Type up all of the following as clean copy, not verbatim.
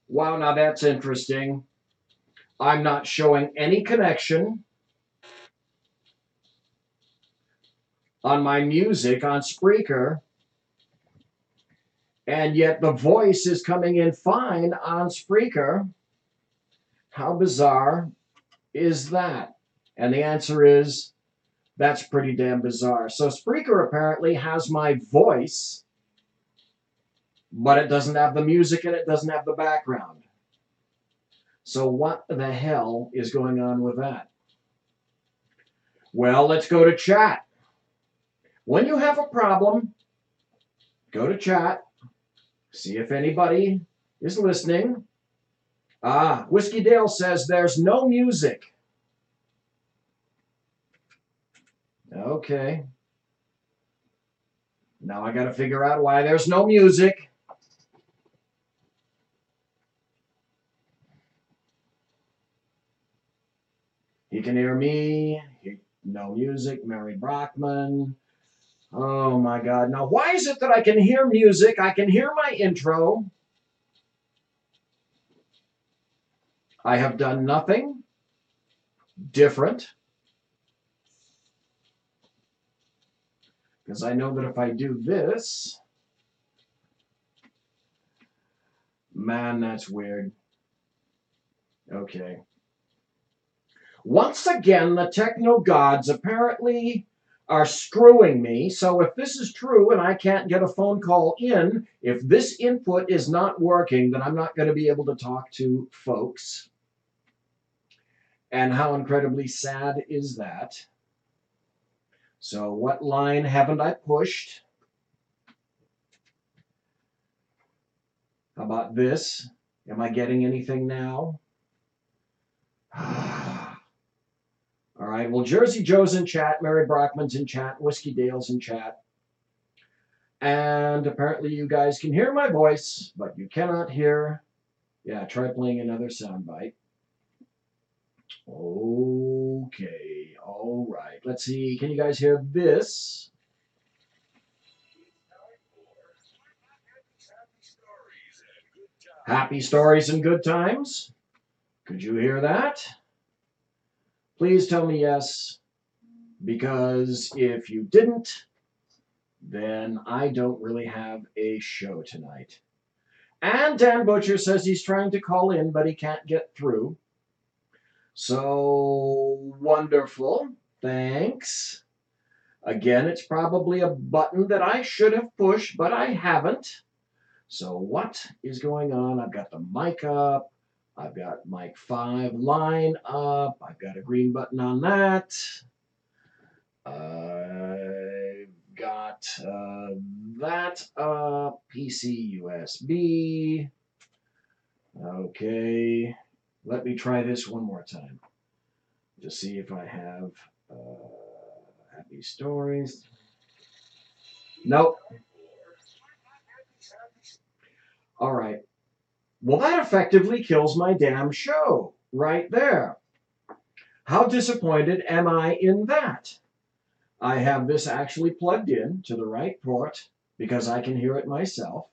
Wow, now that's interesting. I'm not showing any connection on my music on Spreaker, and yet the voice is coming in fine on Spreaker. How bizarre is that? And the answer is that's pretty damn bizarre. So Spreaker apparently has my voice, but it doesn't have the music and it doesn't have the background. So what the hell is going on with that? Well, let's go to chat. When you have a problem, go to chat, see if anybody is listening. Whiskey Dale says there's no music. Okay. Now I got to figure out why there's no music. He can hear me. No music. Mary Brockman. Oh my God. Now, why is it that I can hear music? I can hear my intro. I have done nothing different. Because I know that if I do this, man, that's weird. Okay. Once again, the techno gods apparently are screwing me. So if this is true and I can't get a phone call in, if this input is not working, then I'm not going to be able to talk to folks. And how incredibly sad is that? So what line haven't I pushed? How about this? Am I getting anything now? All right, well, Jersey Joe's in chat, Mary Brockman's in chat, Whiskey Dale's in chat. And apparently you guys can hear my voice, but you cannot hear. Yeah, try playing another soundbite. Okay, all right. Let's see, can you guys hear this? Happy stories and good times. Could you hear that? Please tell me yes, because if you didn't, then I don't really have a show tonight. And Dan Butcher says he's trying to call in, but he can't get through. So wonderful. Thanks. Again, it's probably a button that I should have pushed, but I haven't. So what is going on? I've got the mic up. I've got mic 5 line up. I've got a green button on that. I've got that up. PC USB. Okay. Let me try this one more time to see if I have happy stories. Nope. All right. Well, that effectively kills my damn show right there. How disappointed am I in that? I have this actually plugged in to the right port because I can hear it myself.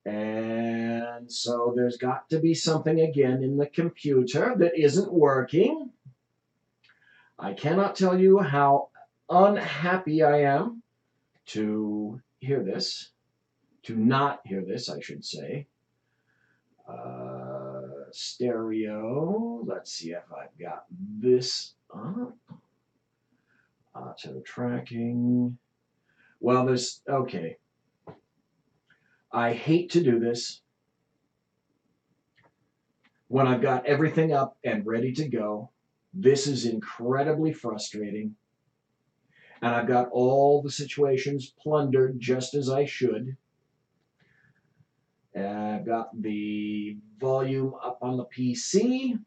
And so there's got to be something again in the computer that isn't working. I cannot tell you how unhappy I am to hear this, to not hear this, I should say. stereo. Let's see if I've got this up. Auto tracking. Well, there's, okay. I hate to do this when I've got everything up and ready to go. This is incredibly frustrating. And I've got all the situations plundered just as I should. And I've got the volume up on the PC.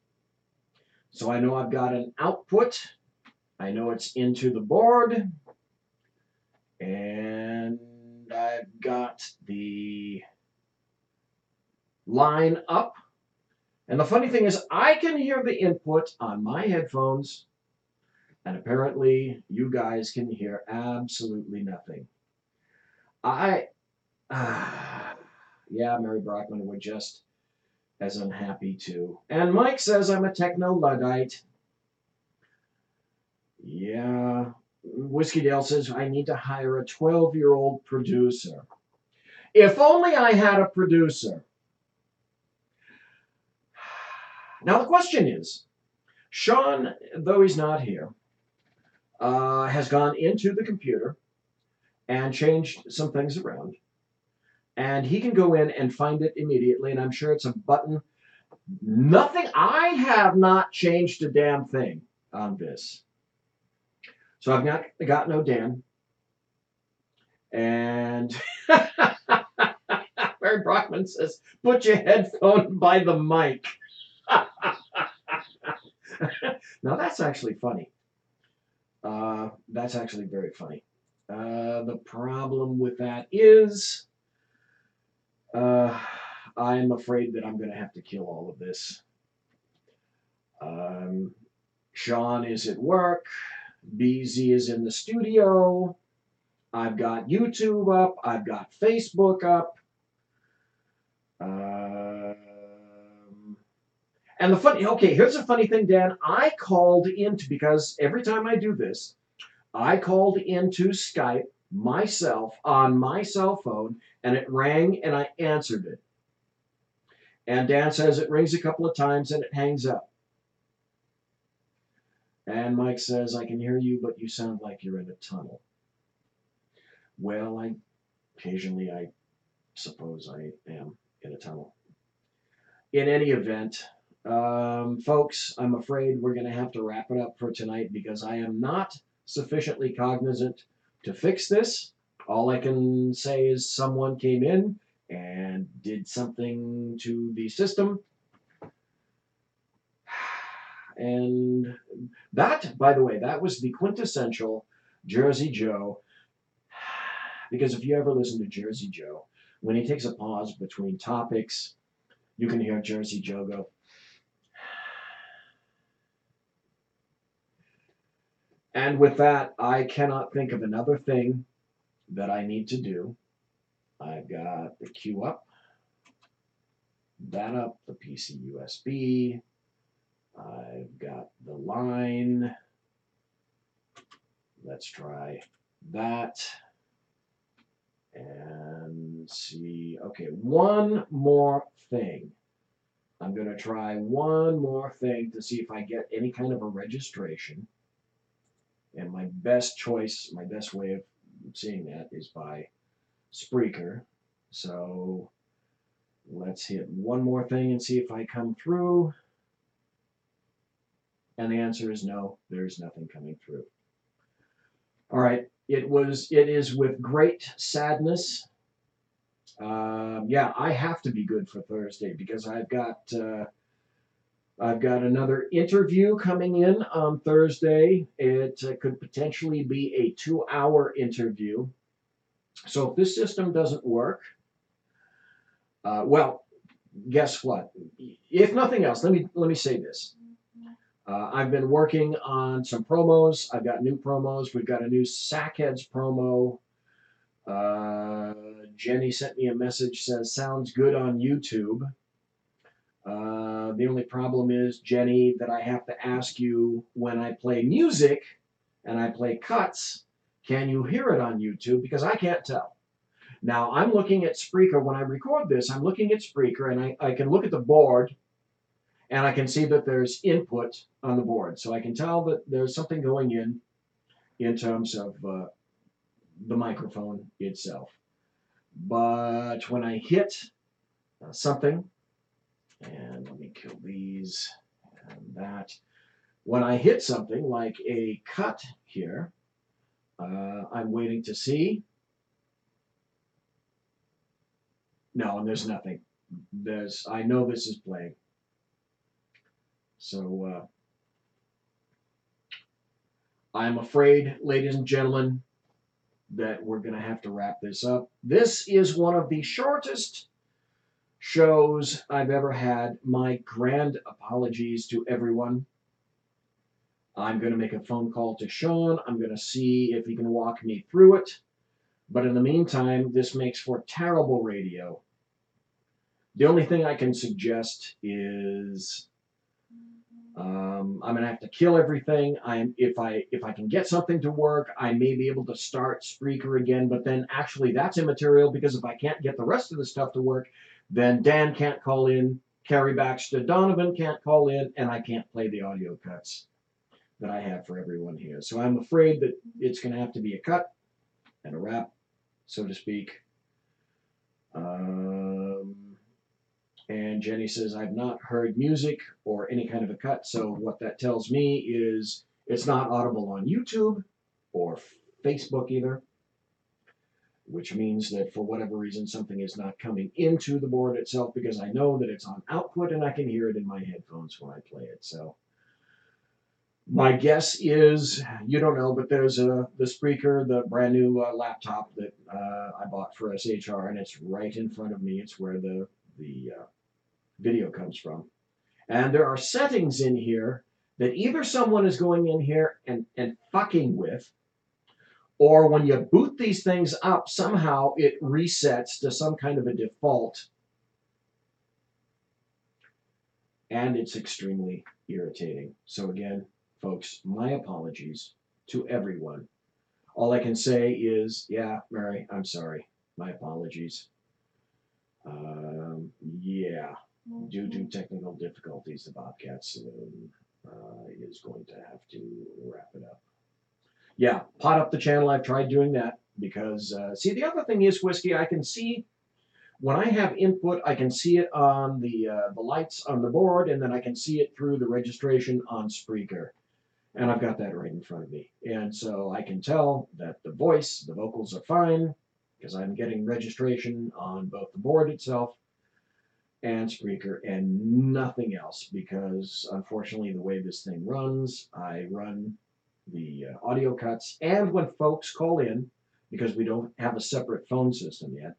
So I know I've got an output. I know it's into the board. And I've got the line up. And the funny thing is, I can hear the input on my headphones, and apparently you guys can hear absolutely nothing. Yeah, Mary Brockman would just as unhappy too. And Mike says I'm a techno-Luddite. Yeah. Whiskey Dale says I need to hire a 12-year-old producer. If only I had a producer. Now the question is, Sean, though he's not here, has gone into the computer and changed some things around. And he can go in and find it immediately, and I'm sure it's a button. Nothing, I have not changed a damn thing on this. So I've got no Dan. And Barry Brockman says, put your headphone by the mic. Now that's actually funny. That's actually very funny. The problem with that is I'm afraid that I'm going to have to kill all of this. Sean is at work. BZ is in the studio. I've got YouTube up. I've got Facebook up. And the funny, okay, here's a funny thing, Dan. I called into, because every time I do this, I called into Skype myself on my cell phone, and it rang, and I answered it. And Dan says it rings a couple of times, and it hangs up. And Mike says, I can hear you, but you sound like you're in a tunnel. Well, occasionally I suppose I am in a tunnel. In any event, folks, I'm afraid we're going to have to wrap it up for tonight because I am not sufficiently cognizant to fix this. All I can say is someone came in and did something to the system. And that, by the way, that was the quintessential Jersey Joe. Because if you ever listen to Jersey Joe, when he takes a pause between topics, you can hear Jersey Joe go. And with that, I cannot think of another thing that I need to do. I've got the queue up, that up, the PC USB. I've got the line. Let's try that. And see, okay, one more thing. I'm going to try one more thing to see if I get any kind of a registration. And my best choice, my best way of seeing that is by Spreaker. So let's hit one more thing and see if I come through. And the answer is no, there's nothing coming through. All right, it is with great sadness. Yeah, I have to be good for Thursday because I've got another interview coming in on Thursday. It could potentially be a 2-hour interview. So if this system doesn't work, well, guess what? If nothing else, let me say this. I've been working on some promos. I've got new promos. We've got a new Sackheads promo. Jenny sent me a message, says, sounds good on YouTube. The only problem is, Jenny, that I have to ask you when I play music and I play cuts, can you hear it on YouTube? Because I can't tell. Now, I'm looking at Spreaker. When I record this, I'm looking at Spreaker, and I can look at the board, and I can see that there's input on the board. So I can tell that there's something going in terms of the microphone itself. But when I hit something, and let me kill these and that. When I hit something like a cut here, I'm waiting to see. No, and there's nothing. I know this is playing. So I'm afraid, ladies and gentlemen, that we're going to have to wrap this up. This is one of the shortest shows I've ever had. My grand apologies to everyone. I'm going to make a phone call to Sean. I'm going to see if he can walk me through it. But in the meantime, this makes for terrible radio. The only thing I can suggest is I'm going to have to kill everything. If I can get something to work, I may be able to start Spreaker again. But then actually that's immaterial, because if I can't get the rest of the stuff to work, then Dan can't call in, Carrie Baxter Donovan can't call in, and I can't play the audio cuts that I have for everyone here. So I'm afraid that it's going to have to be a cut and a wrap, so to speak. And Jenny says, I've not heard music or any kind of a cut. So what that tells me is it's not audible on YouTube or Facebook either, which means that for whatever reason, something is not coming into the board itself, because I know that it's on output and I can hear it in my headphones when I play it. So my guess is, you don't know, but there's the Spreaker, the brand new laptop that I bought for SHR, and it's right in front of me. It's where the video comes from. And there are settings in here that either someone is going in here and fucking with, or when you boot these things up, somehow it resets to some kind of a default. And it's extremely irritating. So again, folks, my apologies to everyone. All I can say is, yeah, Mary, I'm sorry. My apologies. Yeah, due to technical difficulties, the Bobcat Saloon is going to have to wrap it up. Yeah, pot up the channel. I've tried doing that because, see, the other thing is, Whiskey, I can see, when I have input, I can see it on the lights on the board, and then I can see it through the registration on Spreaker. And I've got that right in front of me. And so I can tell that the vocals are fine, because I'm getting registration on both the board itself and Spreaker and nothing else, because unfortunately the way this thing runs, I run the audio cuts, and when folks call in, because we don't have a separate phone system yet,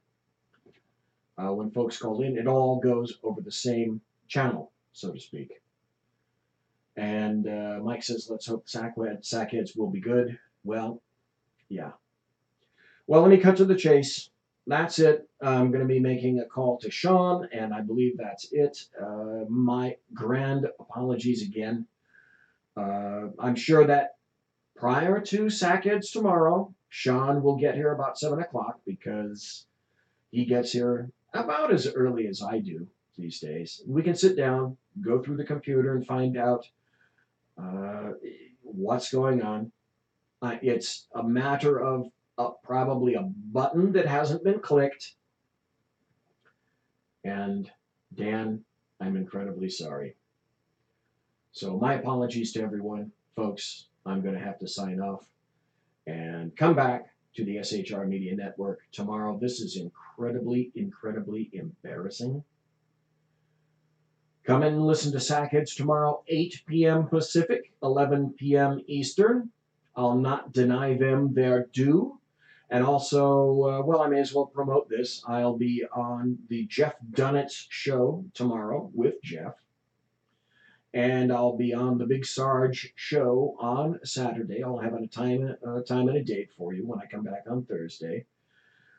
when folks call in, it all goes over the same channel, so to speak. And Mike says, let's hope Sackheads will be good. Well, yeah. Well, let me cut to the chase. That's it. I'm going to be making a call to Sean, and I believe that's it. My grand apologies again. I'm sure that prior to Sackheads tomorrow, Sean will get here about 7 o'clock, because he gets here about as early as I do these days. We can sit down, go through the computer, and find out what's going on. It's a matter of probably a button that hasn't been clicked. And Dan, I'm incredibly sorry. So my apologies to everyone. Folks, I'm going to have to sign off and come back to the SHR Media Network tomorrow. This is incredibly, incredibly embarrassing. Come in and listen to Sackheads tomorrow, 8 p.m. Pacific, 11 p.m. Eastern. I'll not deny them their due. And also, well, I may as well promote this. I'll be on the Jeff Dunnett's show tomorrow with Jeff. And I'll be on the Big Sarge show on Saturday. I'll have a time and a date for you when I come back on Thursday.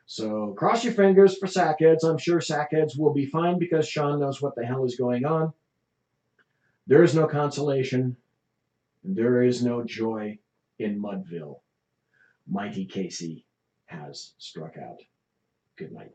So cross your fingers for Sackheads. I'm sure Sackheads will be fine, because Sean knows what the hell is going on. There is no consolation. There is no joy in Mudville. Mighty Casey has struck out. Good night.